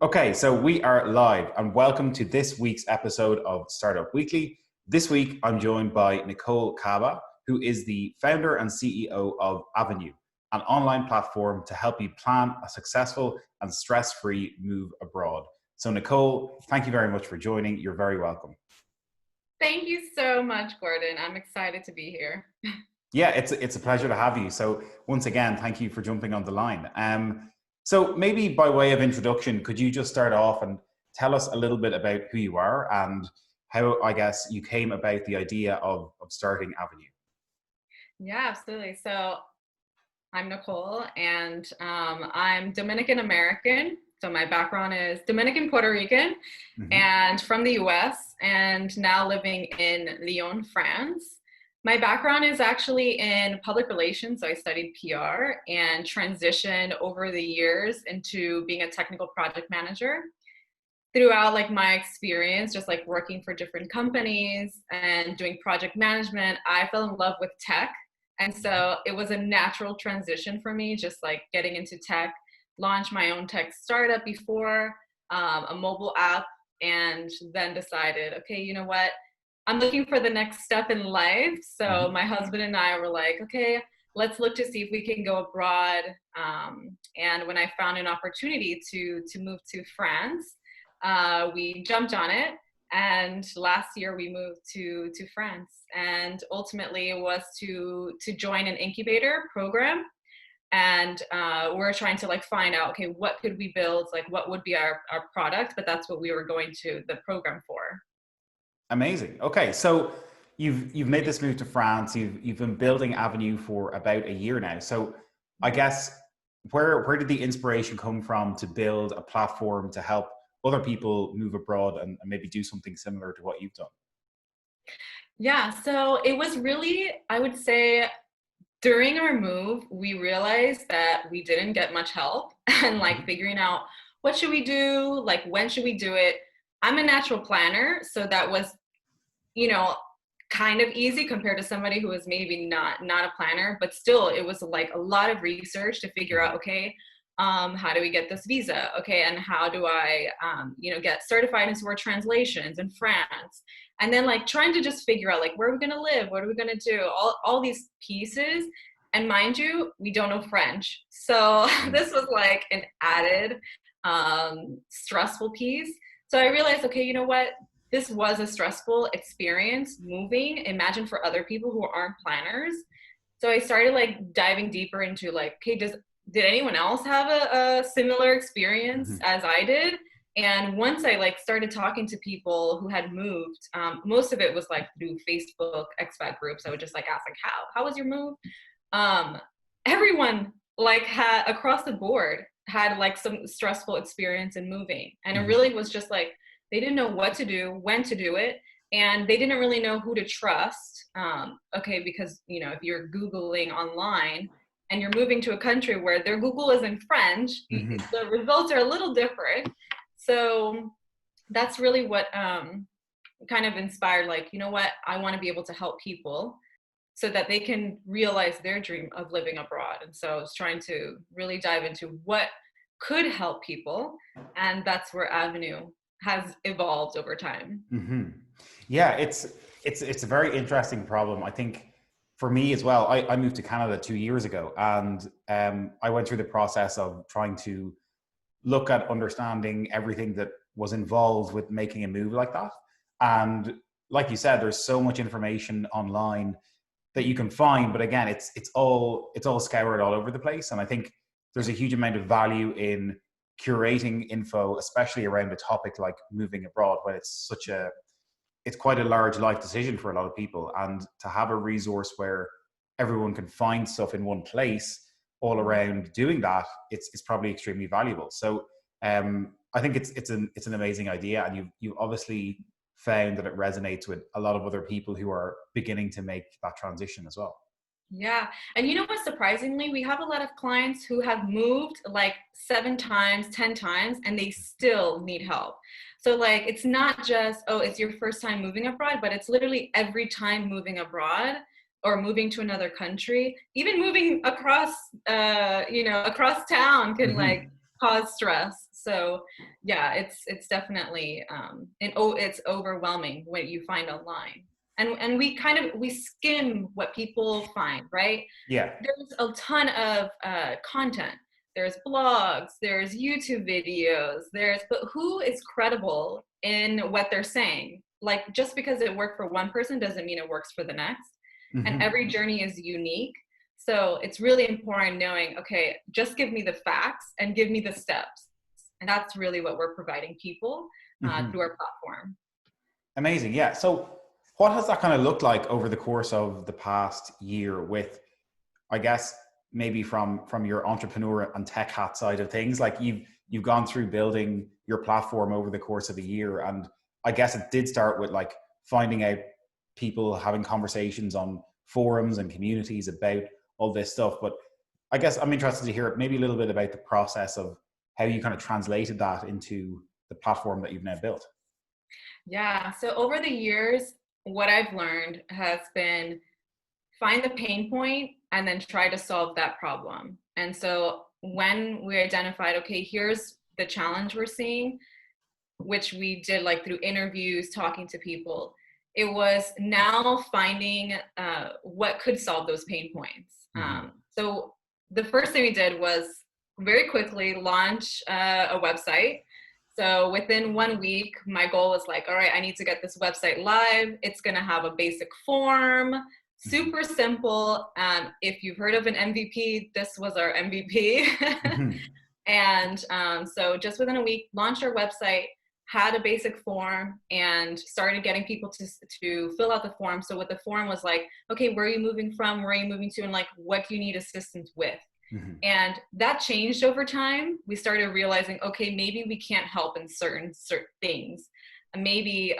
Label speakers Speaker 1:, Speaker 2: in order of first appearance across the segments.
Speaker 1: Okay, so we are live and welcome to this week's episode of Startup Weekly. This week, I'm joined by Nicole Caba, who is the founder and CEO of Avvinue, an online platform to help you plan a successful and stress-free move abroad. So Nicole, thank you very much for joining. You're very welcome.
Speaker 2: Thank you so much, Gordon. I'm excited to be here.
Speaker 1: Yeah, it's a pleasure to have you. So once again, thank you for jumping on the line. So maybe by way of introduction, could you just start off and tell us a little bit about who you are and how, I guess, you came about the idea of starting Avvinue?
Speaker 2: Yeah, absolutely. So I'm Nicole, and I'm Dominican American. So my background is Dominican Puerto Rican
Speaker 1: Hmm.
Speaker 2: and from the US, and now living in Lyon, France. My background is actually in public relations. So I studied PR and transitioned over the years into being a technical project manager. Throughout like my experience just like working for different companies and doing project management, I fell in love with tech. And so it was a natural transition for me, just like getting into tech. Launched my own tech startup before, a mobile app, and then decided, okay, you know what, I'm looking for the next step in life. So
Speaker 1: Hmm.
Speaker 2: my husband and I were like, okay, let's look to see if we can go abroad. And when I found an opportunity to move to France, we jumped on it. And last year we moved to France, and ultimately it was to join an incubator program. And we're trying to like find out, okay, what could we build, like what would be our product, but that's what we were going to the program for.
Speaker 1: Amazing. Okay, so you've made this move to France. You've been building Avvinue for about a year now. So I guess where did the inspiration come from to build a platform to help other people move abroad and maybe do something similar to what you've done?
Speaker 2: Yeah, so it was really, I would say, during our move, we realized that we didn't get much help and like
Speaker 1: Hmm.
Speaker 2: figuring out what should we do, like when should we do it. I'm a natural planner, so that was, you know, kind of easy compared to somebody who was maybe not a planner, but still it was like a lot of research to figure out, okay, how do we get this visa? Okay, and how do I get certified into our translations in France? And then like trying to just figure out like where are we gonna live, what are we gonna do, all these pieces. And mind you, we don't know French. So this was like an added stressful piece. So I realized, okay, you know what? This was a stressful experience moving. Imagine for other people who aren't planners. So I started like diving deeper into like, okay, did anyone else have a similar experience
Speaker 1: Hmm.
Speaker 2: as I did? And once I like started talking to people who had moved, most of it was like through Facebook expat groups. I would just like ask like, how was your move? Um, Everyone like had across the board had like some stressful experience in moving, and it
Speaker 1: Hmm.
Speaker 2: really was just like they didn't know what to do, when to do it, and they didn't really know who to trust. Okay, because if you're Googling online and you're moving to a country where their Google is in French,
Speaker 1: Hmm.
Speaker 2: the results are a little different. So that's really what kind of inspired, like, you know what, I want to be able to help people so that they can realize their dream of living abroad. And so I was trying to really dive into what could help people. And that's where Avenue has evolved over time.
Speaker 1: Hmm. Yeah, it's a very interesting problem. I think for me as well, I moved to Canada 2 years ago, and I went through the process of trying to look at understanding everything that was involved with making a move like that. And like you said, there's so much information online that you can find, but again, it's all scoured all over the place. And I think there's a huge amount of value in curating info, especially around a topic like moving abroad, when it's quite a large life decision for a lot of people. And to have a resource where everyone can find stuff in one place all around doing that, it's probably extremely valuable. So I think it's an amazing idea, and you've obviously found that it resonates with a lot of other people who are beginning to make that transition as well.
Speaker 2: Yeah. And you know what? Surprisingly, we have a lot of clients who have moved like 7 times, 10 times, and they still need help. So, like, it's not just, oh, it's your first time moving abroad, but it's literally every time moving abroad or moving to another country. Even moving across, across town can like
Speaker 1: Hmm.
Speaker 2: cause stress. So yeah, it's definitely it's overwhelming what you find online. And we skim what people find, right?
Speaker 1: Yeah.
Speaker 2: There's a ton of content. There's blogs, there's YouTube videos, but who is credible in what they're saying? Like, just because it worked for one person doesn't mean it works for the next. And
Speaker 1: Mm-hmm.
Speaker 2: every journey is unique. So it's really important knowing, okay, just give me the facts and give me the steps. And that's really what we're providing people
Speaker 1: Mm-hmm.
Speaker 2: through our platform.
Speaker 1: Amazing. Yeah. So what has that kind of looked like over the course of the past year with, I guess, maybe from your entrepreneur and tech hat side of things? Like you've gone through building your platform over the course of a year, and I guess it did start with like finding out people, having conversations on forums and communities about all this stuff. But I guess I'm interested to hear maybe a little bit about the process of how you kind of translated that into the platform that you've now built.
Speaker 2: Yeah. So over the years, what I've learned has been find the pain point and then try to solve that problem. And so when we identified, okay, here's the challenge we're seeing, which we did like through interviews, talking to people, it was now finding what could solve those pain points.
Speaker 1: Mm-hmm.
Speaker 2: So the first thing we did was very quickly launch a website. So within 1 week, my goal was like, all right, I need to get this website live. It's going to have a basic form, super simple. If you've heard of an MVP, this was our MVP.
Speaker 1: Mm-hmm.
Speaker 2: And so just within a week, launched our website, had a basic form, and started getting people to fill out the form. So what the form was like, okay, where are you moving from? Where are you moving to? And like, what do you need assistance with?
Speaker 1: Mm-hmm.
Speaker 2: And that changed over time. We started realizing, okay, maybe we can't help in certain things. Maybe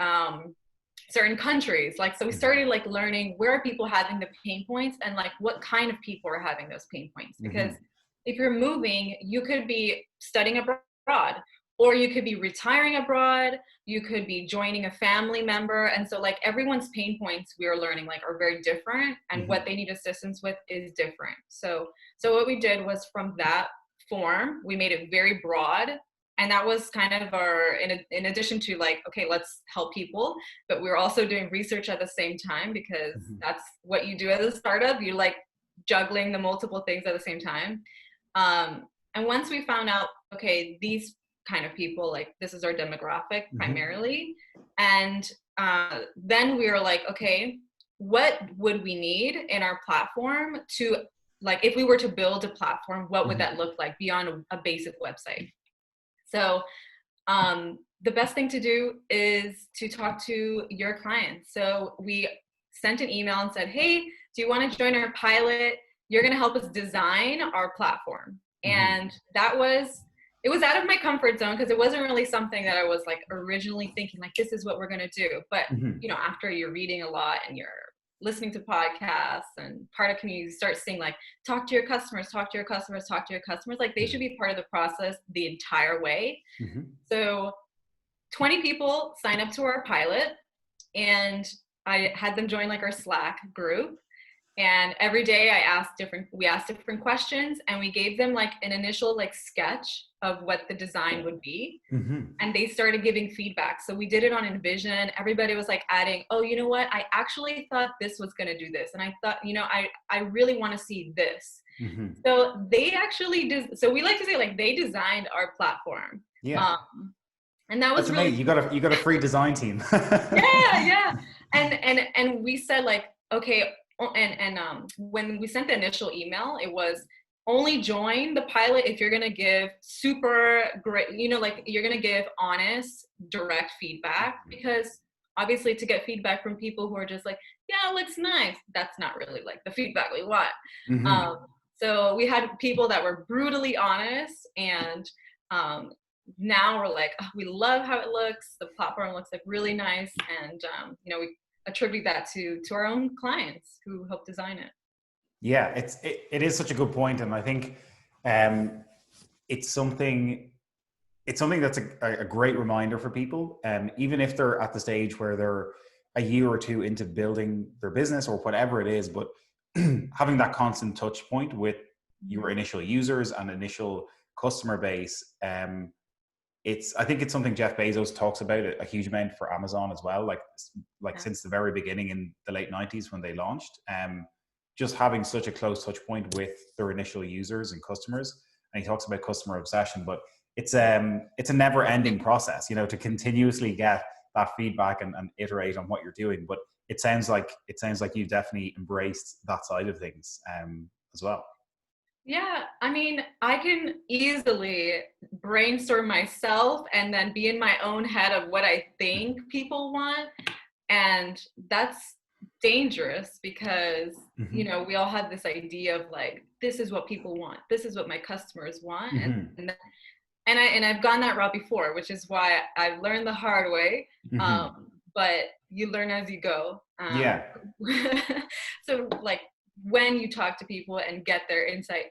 Speaker 2: certain countries. Like, so we started like learning where are people having the pain points and like what kind of people are having those pain points. Because
Speaker 1: Mm-hmm.
Speaker 2: if you're moving, you could be studying abroad, or you could be retiring abroad, you could be joining a family member. And so like everyone's pain points we are learning like are very different, and
Speaker 1: Mm-hmm.
Speaker 2: what they need assistance with is different. So what we did was from that form, we made it very broad. And that was kind of our, in addition to like, okay, let's help people, but we were also doing research at the same time, because
Speaker 1: Mm-hmm.
Speaker 2: that's what you do as a startup. You're like juggling the multiple things at the same time. And once we found out, okay, these kind of people, like this is our demographic primarily. And then we were like, okay, what would we need in our platform to, like, if we were to build a platform, what would that look like beyond a basic website? So the best thing to do is to talk to your clients. So we sent an email and said, hey, do you want to join our pilot? You're going to help us design our platform. And it was out of my comfort zone, because it wasn't really something that I was like originally thinking like, this is what we're going to do. But, you know, after you're reading a lot and you're listening to podcasts and part of community, you start seeing like, talk to your customers, talk to your customers, talk to your customers. Like they should be part of the process the entire way. So 20 people sign up to our pilot, and I had them join like our Slack group. And every day we asked different questions, and we gave them like an initial like sketch of what the design would be. And they started giving feedback. So we did it on Envision. Everybody was like adding, oh, you know what? I actually thought this was going to do this. And I thought, you know, I really want to see this. So they actually did. So we like to say like they designed our platform.
Speaker 1: Yeah.
Speaker 2: And that was
Speaker 1: That's
Speaker 2: really
Speaker 1: amazing. You got a free design team.
Speaker 2: yeah. And we said like, okay, and when we sent the initial email, it was only join the pilot if you're going to give super great, you know, like you're going to give honest, direct feedback, because obviously to get feedback from people who are just like, yeah, it looks nice, that's not really like the feedback we want. So we had people that were brutally honest, and now we're like, oh, we love how it looks. The platform looks like really nice. And, you know, we attribute that to our own clients who helped design it.
Speaker 1: Yeah, it is such a good point. And I think it's something that's a great reminder for people. Even if they're at the stage where they're a year or two into building their business or whatever it is, but having that constant touch point with your initial users and initial customer base, I think it's something Jeff Bezos talks about a huge amount for Amazon as well. Like
Speaker 2: Yeah.
Speaker 1: since the very beginning in the late 90s when they launched, just having such a close touch point with their initial users and customers. And he talks about customer obsession, but it's a never ending process, you know, to continuously get that feedback and iterate on what you're doing. But it sounds like you've definitely embraced that side of things as well.
Speaker 2: Yeah, I mean, I can easily brainstorm myself and then be in my own head of what I think people want. And that's dangerous because, you
Speaker 1: Mm-hmm.
Speaker 2: know, we all have this idea of like, this is what people want. This is what my customers want.
Speaker 1: Mm-hmm.
Speaker 2: And I've gone that route before, which is why I've learned the hard way.
Speaker 1: Mm-hmm.
Speaker 2: But you learn as you go.
Speaker 1: Yeah.
Speaker 2: So like when you talk to people and get their insight,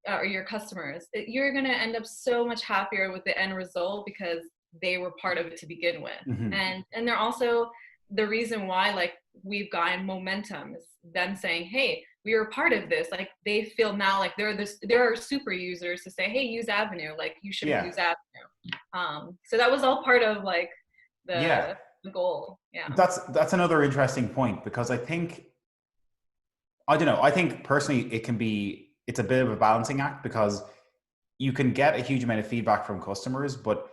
Speaker 2: or your customers, you're going to end up so much happier with the end result because they were part of it to begin with.
Speaker 1: Mm-hmm.
Speaker 2: And they're also the reason why like we've gotten momentum is them saying, hey, we were part of this. Like they feel now like there are super users to say, hey, use Avvinue, like you should
Speaker 1: Yeah.
Speaker 2: use Avvinue. So that was all part of like
Speaker 1: Yeah.
Speaker 2: the goal. Yeah.
Speaker 1: That's another interesting point because I don't know. I think personally it's a bit of a balancing act because you can get a huge amount of feedback from customers, but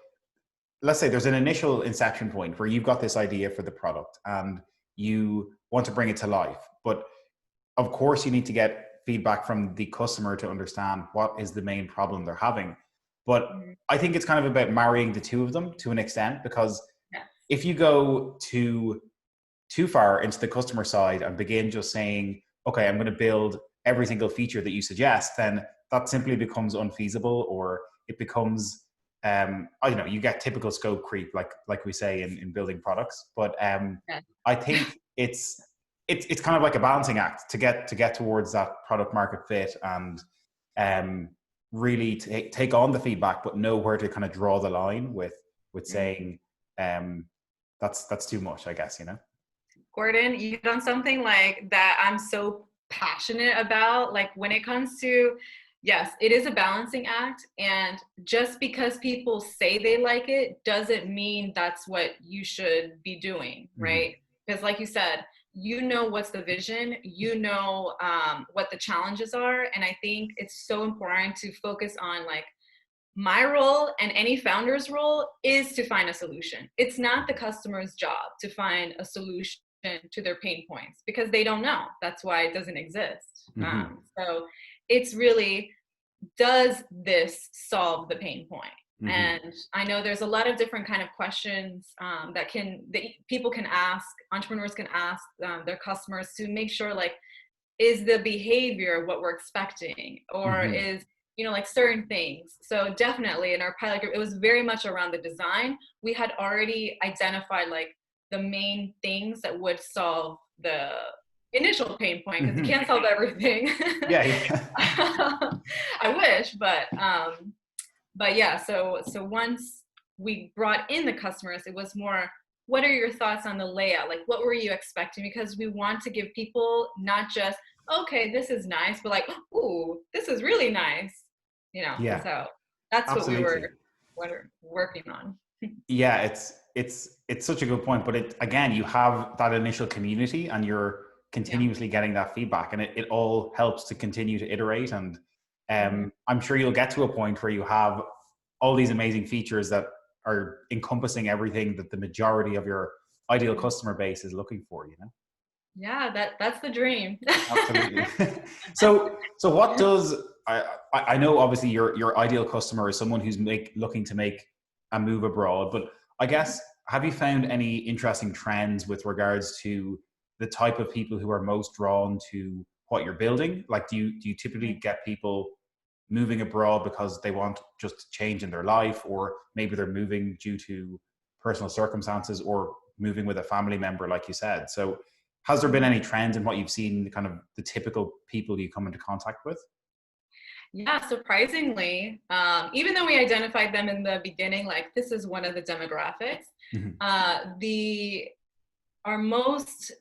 Speaker 1: let's say there's an initial inception point where you've got this idea for the product and you want to bring it to life. But of course, you need to get feedback from the customer to understand what is the main problem they're having. But
Speaker 2: Mhm.
Speaker 1: I think it's kind of about marrying the two of them to an extent because
Speaker 2: Yeah.
Speaker 1: if you go too far into the customer side and begin just saying, okay, I'm going to build every single feature that you suggest, then that simply becomes unfeasible or it becomes, I don't know, you get typical scope creep, like we say in building products. But
Speaker 2: Yeah.
Speaker 1: I think it's kind of like a balancing act to get towards that product market fit and really take on the feedback, but know where to kind of draw the line with
Speaker 2: Mhm.
Speaker 1: saying that's too much, I guess, you know.
Speaker 2: Gordon, you hit on something like that I'm so passionate about. Like when it comes to, yes, it is a balancing act. And just because people say they like it doesn't mean that's what you should be doing,
Speaker 1: Mm-hmm.
Speaker 2: right? Because, like you said, you know what's the vision, you know what the challenges are. And I think it's so important to focus on like, my role and any founder's role is to find a solution. It's not the customer's job to find a solution to their pain points because they don't know. That's why it doesn't exist.
Speaker 1: Mm-hmm.
Speaker 2: So it's really, does this solve the pain point?
Speaker 1: Mm-hmm.
Speaker 2: And I know there's a lot of different kind of questions that people can ask, entrepreneurs can ask their customers to make sure like, is the behavior what we're expecting, or
Speaker 1: Mm-hmm.
Speaker 2: is, you know, like certain things. So definitely in our pilot group, it was very much around the design. We had already identified like the main things that would solve the initial pain point because you
Speaker 1: Mm-hmm.
Speaker 2: can't solve everything.
Speaker 1: Yeah, yeah.
Speaker 2: I wish, but yeah, so once we brought in the customers, it was more, what are your thoughts on the layout? Like, what were you expecting? Because we want to give people not just, okay, this is nice, but like, ooh, this is really nice. You know,
Speaker 1: Yeah,
Speaker 2: so that's what we
Speaker 1: absolutely.
Speaker 2: were working on.
Speaker 1: Yeah, it's such a good point. But it again, you have that initial community and you're
Speaker 2: Yeah.
Speaker 1: continuously getting that feedback and it all helps to continue to iterate. And
Speaker 2: Mhm.
Speaker 1: I'm sure you'll get to a point where you have all these amazing features that are encompassing everything that the majority of your ideal customer base is looking for, you know?
Speaker 2: Yeah, that's the dream.
Speaker 1: Absolutely. So what does I know obviously your ideal customer is someone who's looking to make a move abroad, but I guess have you found any interesting trends with regards to the type of people who are most drawn to what you're building? Like do you typically get people moving abroad because they want just change in their life, or maybe they're moving due to personal circumstances or moving with a family member, like you said? So has there been any trends in what you've seen, kind of the typical people you come into contact with?
Speaker 2: Yeah, surprisingly, even though we identified them in the beginning, like this is one of the demographics,
Speaker 1: Mm-hmm.
Speaker 2: the our most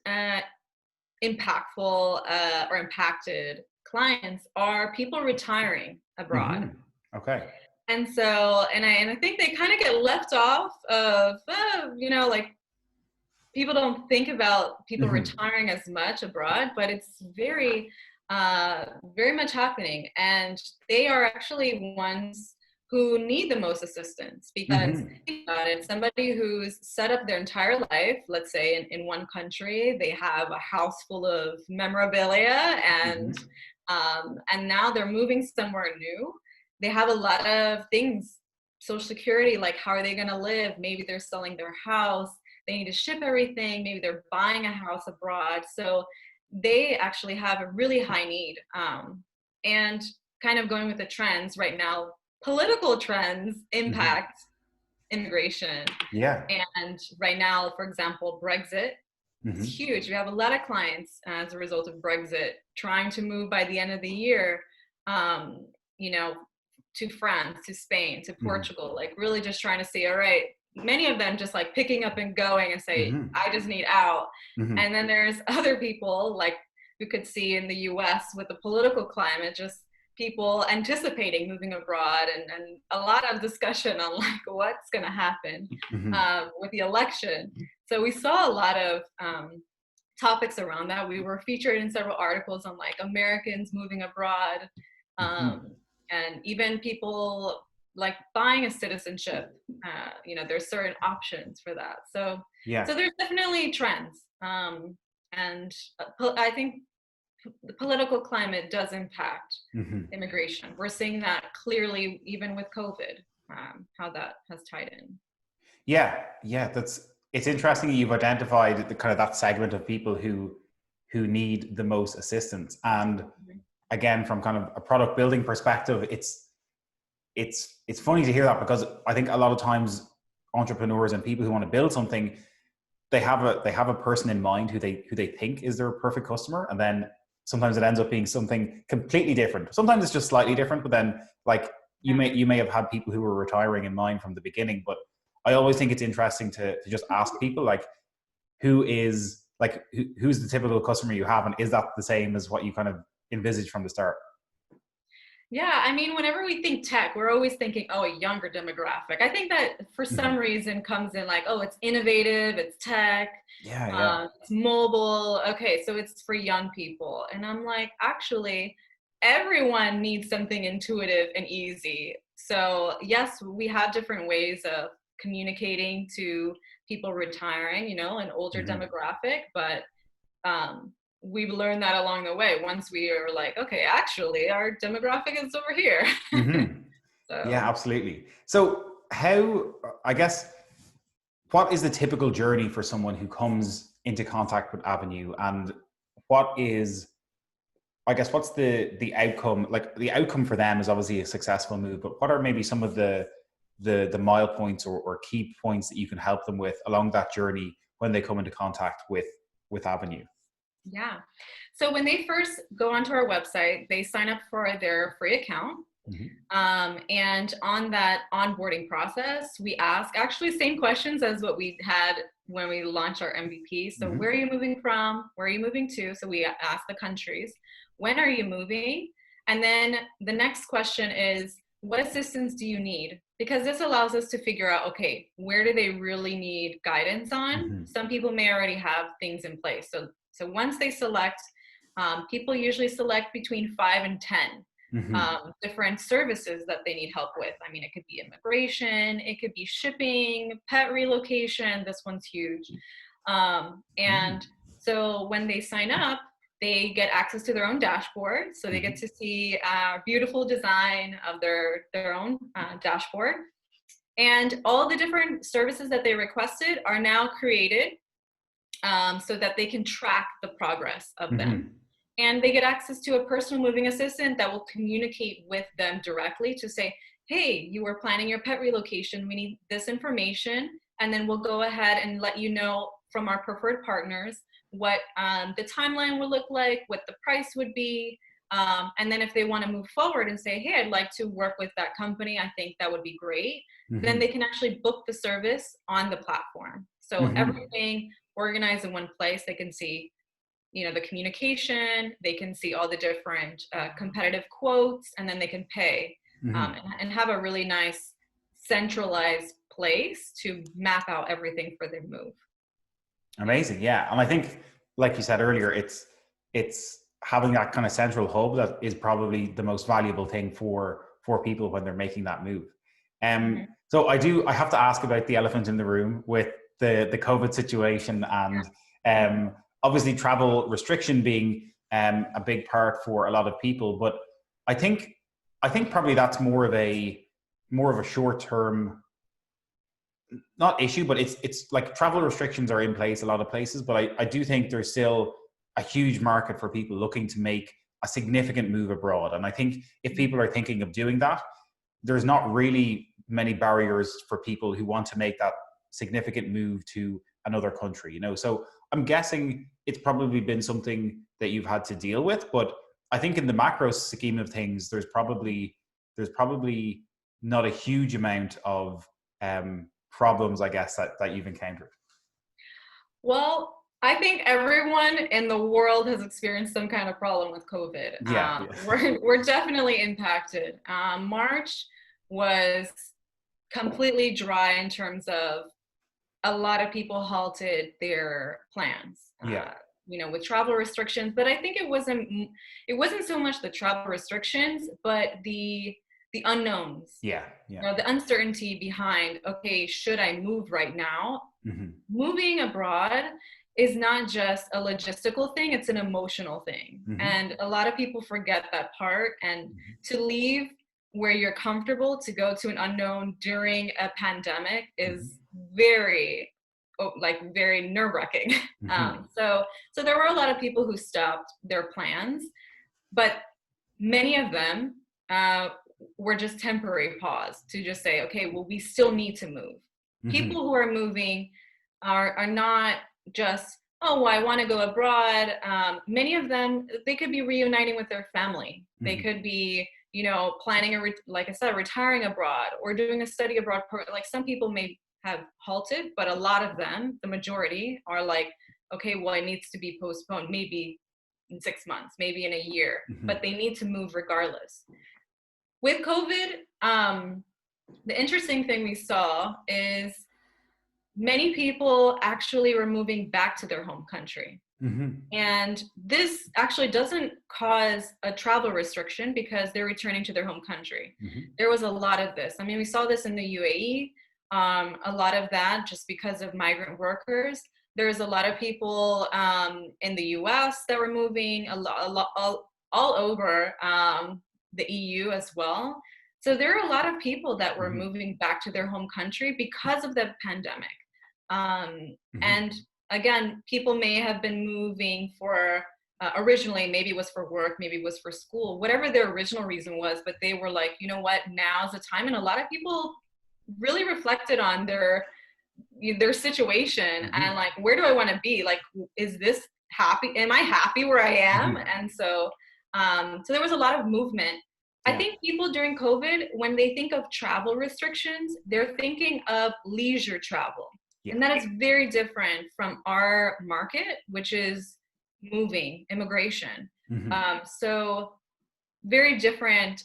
Speaker 2: impactful or impacted clients are people retiring abroad.
Speaker 1: Mm-hmm. Okay.
Speaker 2: And so, and I think they kind of get left off of, like people don't think about people
Speaker 1: Hmm.
Speaker 2: retiring as much abroad, but it's very much happening. And they are actually ones who need the most assistance because
Speaker 1: Hmm.
Speaker 2: think about it, somebody who's set up their entire life, let's say in one country, they have a house full of memorabilia
Speaker 1: Hmm.
Speaker 2: and now they're moving somewhere new. They have a lot of things, social security, like how are they going to live? Maybe they're selling their house, they need to ship everything, maybe they're buying a house abroad. So they actually have a really high need. And kind of going with the trends right now, political trends
Speaker 1: Hmm.
Speaker 2: impact immigration.
Speaker 1: Yeah.
Speaker 2: And right now, for example, Brexit, it's
Speaker 1: Hmm.
Speaker 2: huge. We have a lot of clients as a result of Brexit trying to move by the end of the year, um, you know, to France, to Spain, to
Speaker 1: Hmm.
Speaker 2: Portugal, like really just trying to see, all right, many of them just like picking up and going and say,
Speaker 1: Hmm.
Speaker 2: I just need out.
Speaker 1: Hmm.
Speaker 2: And then there's other people like you could see in the US with the political climate, just people anticipating moving abroad and a lot of discussion on like what's going to happen
Speaker 1: Hmm.
Speaker 2: with the election. So we saw a lot of topics around that. We were featured in several articles on like Americans moving abroad,
Speaker 1: Hmm.
Speaker 2: um, and even people like buying a citizenship. There's certain options for that. So
Speaker 1: Yeah.
Speaker 2: there's definitely trends, and I think the political climate does impact
Speaker 1: Hmm.
Speaker 2: immigration. We're seeing that clearly, even with COVID, how that has tied in.
Speaker 1: Yeah. Yeah. It's interesting that you've identified the kind of that segment of people who need the most assistance. And again, from kind of a product building perspective, it's funny to hear that because I think a lot of times entrepreneurs and people who want to build something, they have a person in mind who they think is their perfect customer, and then sometimes it ends up being something completely different. Sometimes it's just slightly different, but then like
Speaker 2: Yeah.
Speaker 1: you may have had people who were retiring in mind from the beginning. But I always think it's interesting to just ask people like who's the typical customer you have, and is that the same as what you kind of envisaged from the start?
Speaker 2: Yeah, I mean, whenever we think tech, we're always thinking, oh, a younger demographic. I think that for some
Speaker 1: Mhm.
Speaker 2: reason comes in like, oh, it's innovative, it's tech,
Speaker 1: Yeah, yeah.
Speaker 2: it's mobile. Okay, so it's for young people. And I'm like, actually, everyone needs something intuitive and easy. So yes, we have different ways of communicating to people retiring, an older
Speaker 1: Hmm.
Speaker 2: demographic, but we've learned that along the way once we are like, okay, actually our demographic is over here.
Speaker 1: Hmm. Yeah,
Speaker 2: So
Speaker 1: absolutely. So how, I guess, what is the typical journey for someone who comes into contact with Avenue, and what is, I guess, what's the outcome? Like the outcome for them is obviously a successful move, but what are maybe some of the mile points or key points that you can help them with along that journey when they come into contact with Avenue?
Speaker 2: yeah. So when they first go onto our website, they sign up for their free account.
Speaker 1: Hmm.
Speaker 2: And on that onboarding process, we ask actually same questions as what we had when we launched our MVP. So
Speaker 1: Hmm.
Speaker 2: where are you moving from? Where are you moving to? So we ask the countries, when are you moving? And then the next question is, what assistance do you need? Because this allows us to figure out, okay, where do they really need guidance on?
Speaker 1: Hmm.
Speaker 2: Some people may already have things in place. So once they select, people usually select between 5 and 10
Speaker 1: Hmm.
Speaker 2: different services that they need help with. I mean, it could be immigration, it could be shipping, pet relocation. This one's huge. And so when they sign up, they get access to their own dashboard. So they get
Speaker 1: Hmm.
Speaker 2: to see a beautiful design of their own dashboard. And all the different services that they requested are now created so that they can track the progress of them.
Speaker 1: Hmm.
Speaker 2: And they get access to a personal moving assistant that will communicate with them directly to say, hey, you were planning your pet relocation. We need this information. And then we'll go ahead and let you know from our preferred partners what the timeline will look like, what the price would be. And then if they want to move forward and say, hey, I'd like to work with that company, I think that would be great. Then they
Speaker 1: Hmm.
Speaker 2: can actually book the service on the platform. So
Speaker 1: Hmm.
Speaker 2: everything organized in one place. They can see the communication, they can see all the different competitive quotes, and then they can pay and have a really nice centralized place to map out everything for their move.
Speaker 1: Amazing, yeah. And I think, like you said earlier, it's having that kind of central hub that is probably the most valuable thing for people when they're making that move. So I have to ask about the elephant in the room with the COVID situation and obviously travel restriction being a big part for a lot of people. But I think probably that's more of a short term, not issue, but it's like travel restrictions are in place a lot of places, but I do think there's still a huge market for people looking to make a significant move abroad. And I think if people are thinking of doing that, there's not really many barriers for people who want to make that significant move to another country, you know? So I'm guessing it's probably been something that you've had to deal with, but I think in the macro scheme of things, there's probably not a huge amount of problems, I guess, that you've encountered.
Speaker 2: Well, I think everyone in the world has experienced some kind of problem with COVID.
Speaker 1: Yeah,
Speaker 2: We're definitely impacted. March was completely dry in terms of a lot of people halted their plans.
Speaker 1: yeah,
Speaker 2: With travel restrictions, but I think it wasn't so much the travel restrictions, but the unknowns.
Speaker 1: yeah.
Speaker 2: The uncertainty behind, okay, should I move right now? Moving abroad is not just a logistical thing, it's an emotional thing. And a lot of people forget that part. And to leave where you're comfortable to go to an unknown during a pandemic is very nerve-wracking. So there were a lot of people who stopped their plans, but many of them were just temporary pause to just say, okay, well, we still need to move. People who are moving are not just, oh, well, I want to go abroad. Many of them, they could be reuniting with their family. They could be, planning like I said, retiring abroad or doing a study abroad program. Like some people may have halted, but a lot of them, the majority, are like, okay, well, it needs to be postponed, maybe in 6 months, maybe in a year, but they need to move regardless. With COVID, the interesting thing we saw is many people actually were moving back to their home country. And this actually doesn't cause a travel restriction because they're returning to their home country. There was a lot of this. I mean, we saw this in the UAE, a lot of that just because of migrant workers. There's a lot of people in the US that were moving all over the EU as well. So there are a lot of people that were moving back to their home country because of the pandemic. And again, people may have been moving for, originally, maybe it was for work, maybe it was for school, whatever their original reason was, but they were like, you know what, now's the time. And a lot of people really reflected on their situation and like, where do I want to be? Like, is this happy? Am I happy where I am? And so there was a lot of movement. I think people during COVID, when they think of travel restrictions, they're thinking of leisure travel. And that is very different from our market, which is moving, immigration. So very different.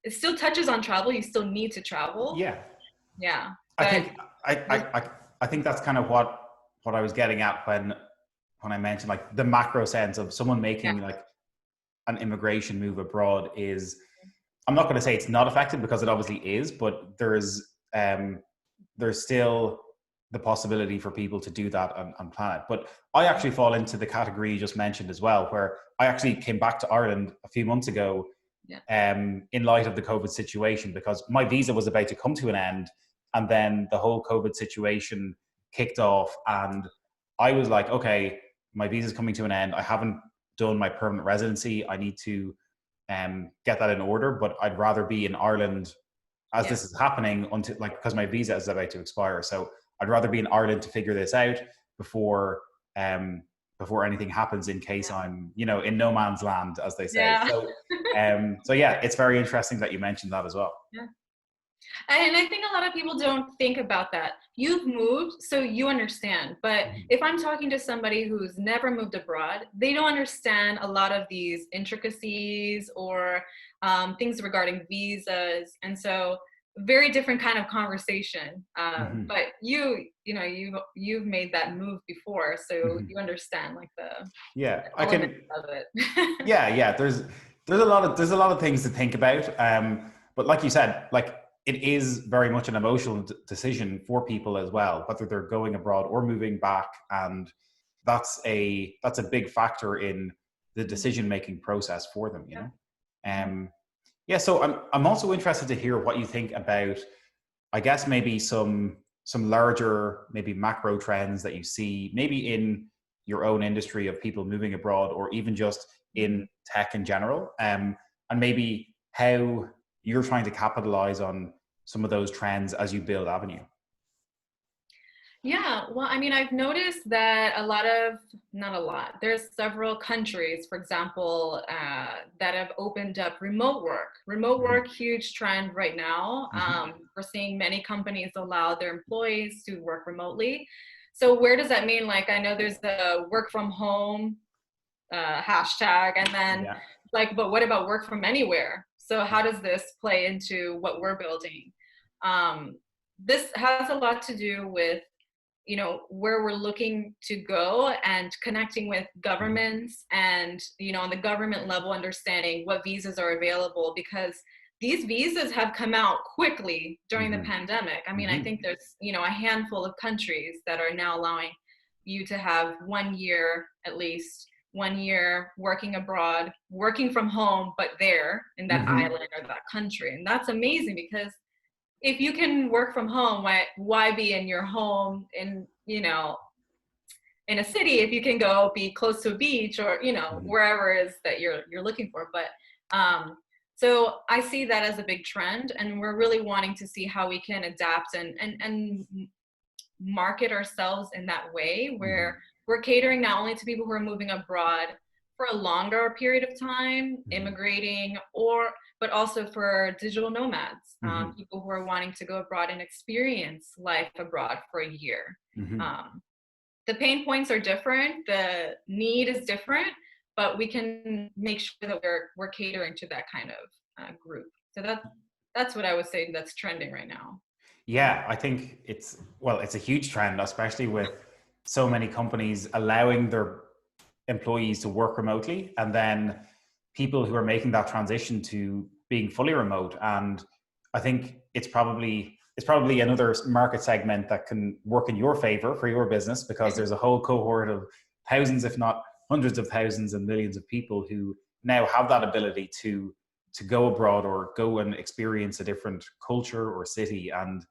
Speaker 2: It still touches on travel. You still need to travel. Yeah.
Speaker 1: I think that's kind of what I was getting at when I mentioned like the macro sense of someone making like an immigration move abroad is, I'm not going to say it's not affected because it obviously is, but there's still the possibility for people to do that and plan it. But I actually fall into the category you just mentioned as well, where I actually came back to Ireland a few months ago in light of the COVID situation, because my visa was about to come to an end and then the whole COVID situation kicked off and I was like, okay, my visa is coming to an end. I haven't done my permanent residency. I need to get that in order, but I'd rather be in Ireland as this is happening until because my visa is about to expire. So I'd rather be in Ireland to figure this out before anything happens, in case I'm, in no man's land, as they say. So it's very interesting that you mentioned that as well.
Speaker 2: And I think a lot of people don't think about that. You've moved, so you understand. But if I'm talking to somebody who's never moved abroad, they don't understand a lot of these intricacies or things regarding visas. And so very different kind of conversation.
Speaker 1: Hmm.
Speaker 2: But you've made that move before, so
Speaker 1: Hmm.
Speaker 2: you understand like the
Speaker 1: Yeah, I
Speaker 2: elements
Speaker 1: can.
Speaker 2: of it.
Speaker 1: Yeah. There's a lot of things to think about. But like you said, like it is very much an emotional decision for people as well, whether they're going abroad or moving back, and that's a big factor in the decision making process for them. You
Speaker 2: Yeah.
Speaker 1: know.
Speaker 2: Mhm.
Speaker 1: Yeah. So I'm also interested to hear what you think about, I guess, maybe some larger, maybe macro trends that you see maybe in your own industry of people moving abroad, or even just in tech in general, and maybe how you're trying to capitalize on some of those trends as you build Avenue.
Speaker 2: Yeah, well, I mean, I've noticed that not a lot, there's several countries, for example, that have opened up remote work. Remote
Speaker 1: Hmm.
Speaker 2: work, huge trend right now.
Speaker 1: Hmm.
Speaker 2: We're seeing many companies allow their employees to work remotely. So where does that mean? Like, I know there's the work from home hashtag, and then
Speaker 1: Yeah.
Speaker 2: like, but what about work from anywhere? So how does this play into what we're building? This has a lot to do with where we're looking to go and connecting with
Speaker 1: Hmm.
Speaker 2: governments, and on the government level understanding what visas are available, because these visas have come out quickly during the
Speaker 1: Hmm.
Speaker 2: pandemic. I mean, I
Speaker 1: Hmm.
Speaker 2: think there's a handful of countries that are now allowing you to have 1 year, at least 1 year, working abroad, working from home, but there in that
Speaker 1: Hmm.
Speaker 2: island or that country. And that's amazing, because if you can work from home, why be in your home in a city if you can go be close to a beach, or
Speaker 1: Hmm.
Speaker 2: wherever it is that you're looking for. But so I see that as a big trend, and we're really wanting to see how we can adapt and market ourselves in that way, where
Speaker 1: Hmm.
Speaker 2: we're catering not only to people who are moving abroad for a longer period of time,
Speaker 1: Hmm.
Speaker 2: immigrating, but also for digital nomads,
Speaker 1: Hmm.
Speaker 2: people who are wanting to go abroad and experience life abroad for a year.
Speaker 1: Hmm.
Speaker 2: Um, the pain points are different, the need is different, but we can make sure that we're catering to that kind of group. So that's what I would say that's trending right now.
Speaker 1: Yeah, I think it's a huge trend, especially with so many companies allowing their employees to work remotely, and then people who are making that transition to being fully remote. And I think it's probably another market segment that can work in your favor for your business, because there's a whole cohort of thousands, if not hundreds of thousands and millions of people who now have that ability to go abroad or go and experience a different culture or city, and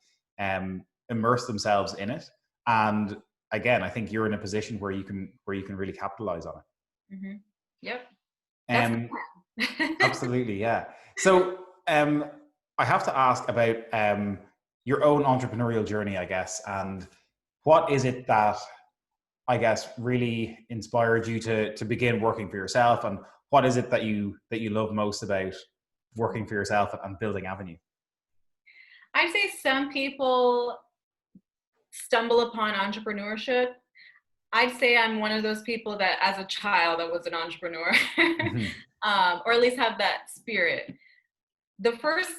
Speaker 1: immerse themselves in it. And again, I think you're in a position where you can really capitalize on
Speaker 2: Hmm. Yep,
Speaker 1: it.
Speaker 2: that's the plan.
Speaker 1: Absolutely, yeah. So I have to ask about your own entrepreneurial journey, I guess, and what is it that, I guess, really inspired you to begin working for yourself, and what is it that you love most about working for yourself and building Avenue?
Speaker 2: I'd say some people stumble upon entrepreneurship. I'd say I'm one of those people that as a child I was an entrepreneur,
Speaker 1: Hmm.
Speaker 2: or at least have that spirit. The first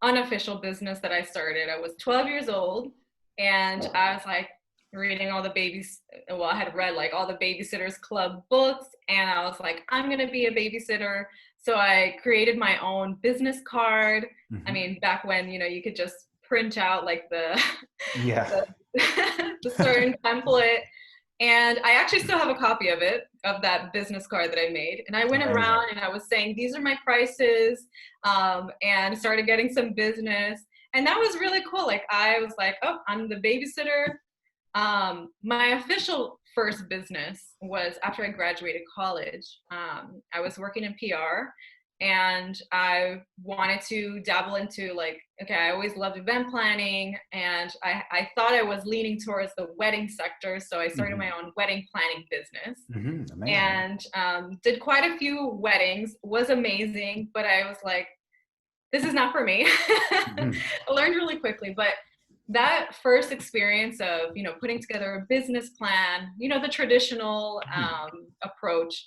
Speaker 2: unofficial business that I started, I was 12 years old, and I was like reading all the babies. Well, I had read like all the Babysitters Club books, and I was like, I'm gonna be a babysitter. So I created my own business card. I
Speaker 1: Hmm.
Speaker 2: mean, back when you could just print out like the
Speaker 1: Yeah.
Speaker 2: the, the certain template, and I actually still have a copy of it, of that business card that I made. And I went
Speaker 1: Amazing.
Speaker 2: around and I was saying, these are my prices, and started getting some business. And that was really cool. Like, I was like, oh, I'm the babysitter. My official first business was after I graduated college. I was working in PR, and I wanted to dabble into, like, okay, I always loved event planning, and I thought I was leaning towards the wedding sector. So I started my
Speaker 1: Hmm.
Speaker 2: own wedding planning business,
Speaker 1: Hmm. Amazing. Yeah.
Speaker 2: and did quite a few weddings, was amazing, but I was like, this is not for me.
Speaker 1: Hmm.
Speaker 2: I learned really quickly, but that first experience of putting together a business plan, the traditional
Speaker 1: Hmm.
Speaker 2: approach,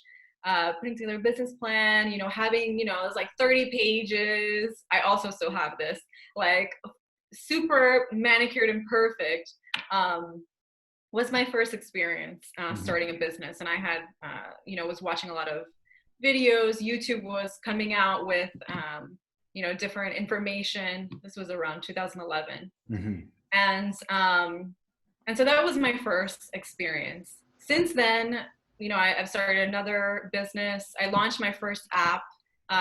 Speaker 2: putting together a business plan, you know, having, you know, it was like 30 pages. I also still have this, like super manicured and perfect. Was my first experience starting a business. And I had, you know, was watching a lot of videos. YouTube was coming out with, you know, different information. This was around 2011. And so that was my first experience. Since then, you know, I've started another business. I launched my first app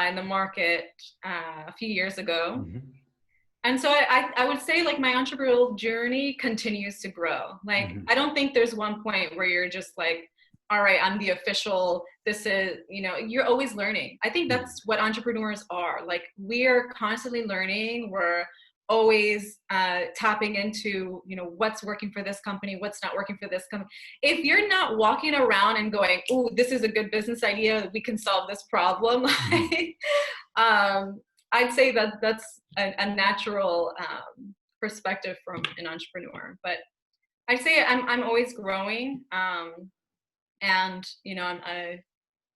Speaker 2: in the market a few years ago. And so I would say like my entrepreneurial journey continues to grow. Like, I don't think there's one point where you're just like, all right, I'm the official, this is, you know, you're always learning. I think that's what entrepreneurs are. Like, we are constantly learning. We're always tapping into, you know, what's working for this company, what's not working for this company. If you're not walking around and going, oh, this is a good business idea, we can solve this problem. I'd say that that's a natural perspective from an entrepreneur. But I'd say I'm always growing, and you know,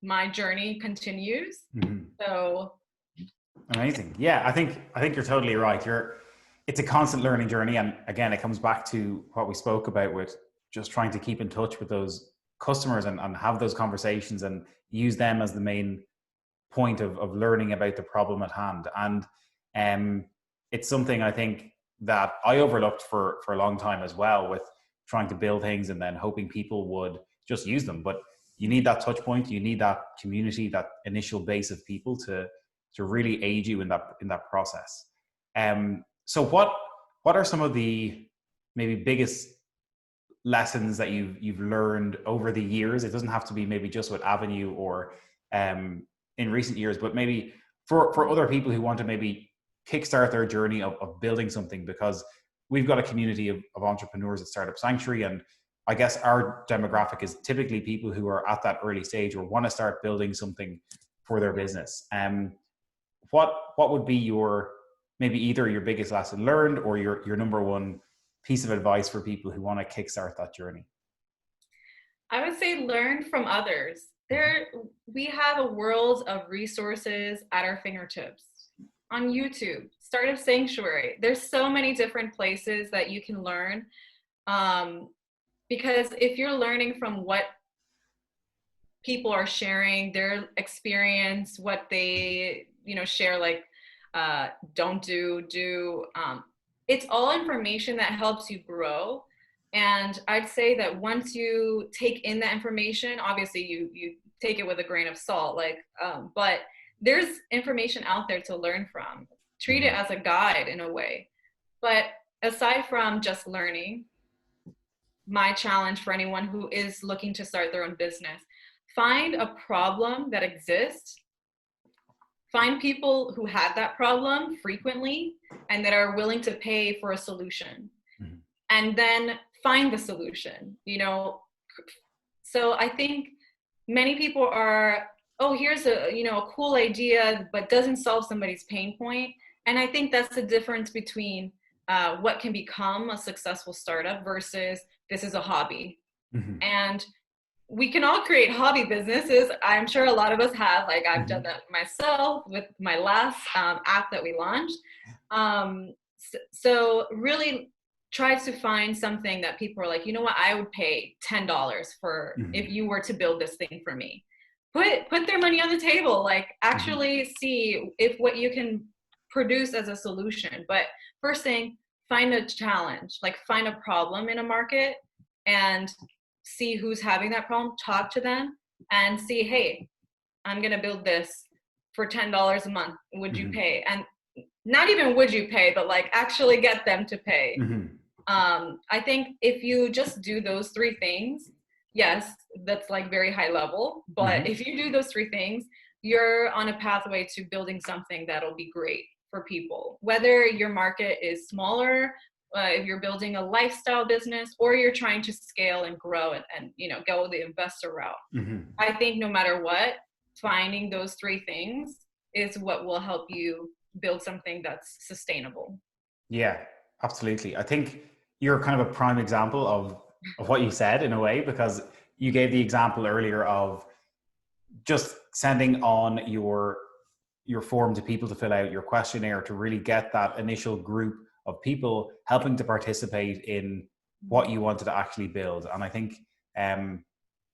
Speaker 2: my journey continues. So
Speaker 1: amazing. Yeah, I think you're totally right. It's a constant learning journey, and again, it comes back to what we spoke about with just trying to keep in touch with those customers and have those conversations and use them as the main point of learning about the problem at hand. And it's something I think that I overlooked for a long time as well, with trying to build things and then hoping people would just use them. But you need that touch point, you need that community, that initial base of people to really aid you in that process. So what are some of the maybe biggest lessons that you've learned over the years? It doesn't have to be maybe just with Avvinue or in recent years, but maybe for other people who want to maybe kickstart their journey of building something, because we've got a community of entrepreneurs at Startup Sanctuary, and I guess our demographic is typically people who are at that early stage or want to start building something for their business. What would be your, maybe either your biggest lesson learned or your number one piece of advice for people who want to kickstart that journey?
Speaker 2: I would say learn from others. We have a world of resources at our fingertips. On YouTube, Startup Sanctuary, there's so many different places that you can learn. Because if you're learning from what people are sharing, their experience, what they, you know, share, like don't do, it's all information that helps you grow. And I'd say that once you take in that information, obviously you take it with a grain of salt, like, but there's information out there to learn from. Treat it as a guide in a way. But aside from just learning, my challenge for anyone who is looking to start their own business, find a problem that exists. Find people who have that problem frequently and that are willing to pay for a solution. And then find the solution, you know. So I think many people are, oh, here's a, you know, a cool idea, but doesn't solve somebody's pain point. And I think that's the difference between what can become a successful startup versus this is a hobby. And we can all create hobby businesses. I'm sure a lot of us have, like I've done that myself with my last app that we launched. So really try to find something that people are like, you know what, I would pay $10 for if you were to build this thing for me. Put their money on the table, like actually see if what you can produce as a solution. But first thing, find a challenge, like find a problem in a market and see who's having that problem, talk to them and see, hey, I'm gonna build this for $10 a month. Would you pay? And not even would you pay, but like actually get them to pay. I think if you just do those three things, yes, that's like very high level, but if you do those three things, you're on a pathway to building something that'll be great for people. Whether your market is smaller, if you're building a lifestyle business, or you're trying to scale and grow and you know, go the investor route. I think no matter what, finding those three things is what will help you build something that's sustainable.
Speaker 1: Yeah, absolutely. I think you're kind of a prime example of what you said in a way, because you gave the example earlier of just sending on your form to people to fill out, your questionnaire, to really get that initial group of people helping to participate in what you wanted to actually build. And I think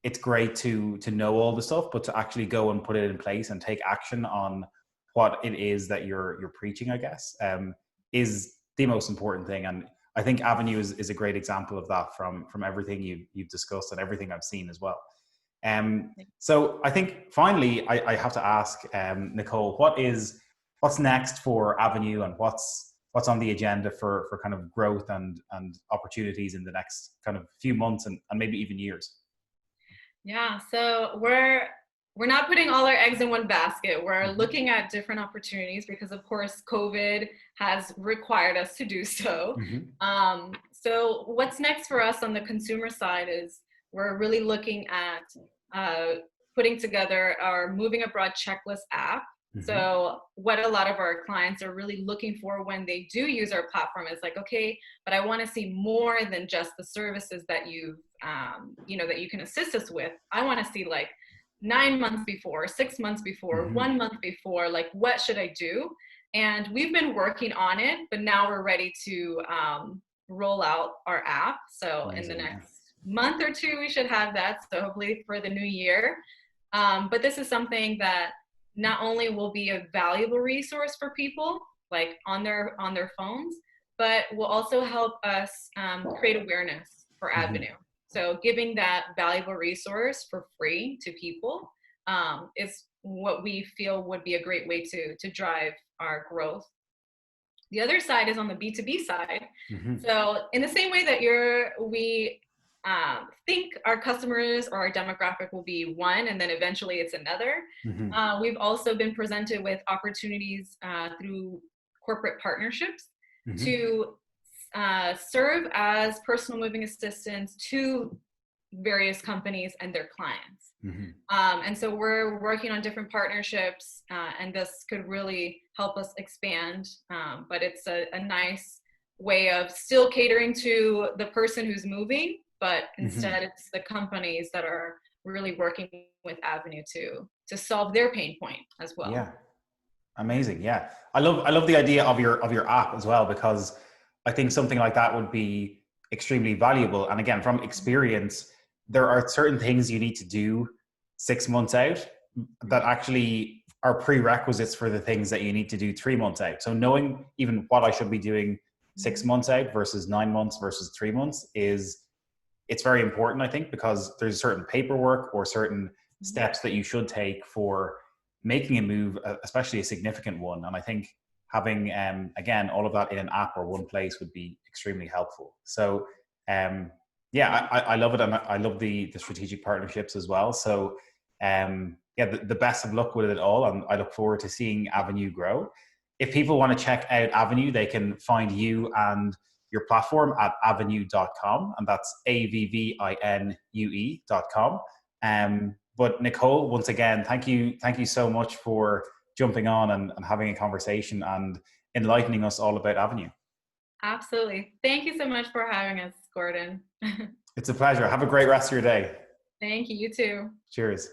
Speaker 1: it's great to know all the stuff, but to actually go and put it in place and take action on what it is that you're preaching, I guess, is the most important thing. And I think Avvinue is a great example of that from everything you've discussed and everything I've seen as well. So I think finally I have to ask Nicole, what's next for Avvinue, and what's on the agenda for kind of growth and opportunities in the next kind of few months and maybe even years?
Speaker 2: Yeah, so we're not putting all our eggs in one basket. We're looking at different opportunities because, of course, COVID has required us to do so. So what's next for us on the consumer side is we're really looking at putting together our moving abroad checklist app. So what a lot of our clients are really looking for when they do use our platform is like, okay, but I want to see more than just the services that you've, that you can assist us with. I want to see like 9 months before, 6 months before, 1 month before, like what should I do? And we've been working on it, but now we're ready to roll out our app. So in the next month or two, we should have that. So hopefully for the new year. But this is something that not only will be a valuable resource for people like on their phones, but will also help us create awareness for Avvinue. So giving that valuable resource for free to people is what we feel would be a great way to drive our growth. The other side is on the B2B side. So in the same way that we think our customers or our demographic will be one, and then eventually it's another. We've also been presented with opportunities through corporate partnerships to serve as personal moving assistants to various companies and their clients. And so we're working on different partnerships, and this could really help us expand. But it's a nice way of still catering to the person who's moving, but instead it's the companies that are really working with Avvinue to solve their pain point as well.
Speaker 1: Yeah, amazing. Yeah, I love the idea of your app as well, because I think something like that would be extremely valuable. And again, from experience, there are certain things you need to do 6 months out that actually are prerequisites for the things that you need to do 3 months out. So knowing even what I should be doing 6 months out versus 9 months versus 3 months it's very important, I think, because there's certain paperwork or certain steps that you should take for making a move, especially a significant one. And I think having, again, all of that in an app or one place would be extremely helpful. So, yeah, I love it. And I love the strategic partnerships as well. So, yeah, the best of luck with it all. And I look forward to seeing Avvinue grow. If people want to check out Avvinue, they can find you and your platform at avvinue.com, and that's AVVINUE.com. But Nicole, once again, thank you so much for jumping on and having a conversation and enlightening us all about Avvinue.
Speaker 2: Absolutely. Thank you so much for having us, Gordon.
Speaker 1: It's a pleasure. Have a great rest of your day.
Speaker 2: Thank you. You too.
Speaker 1: Cheers.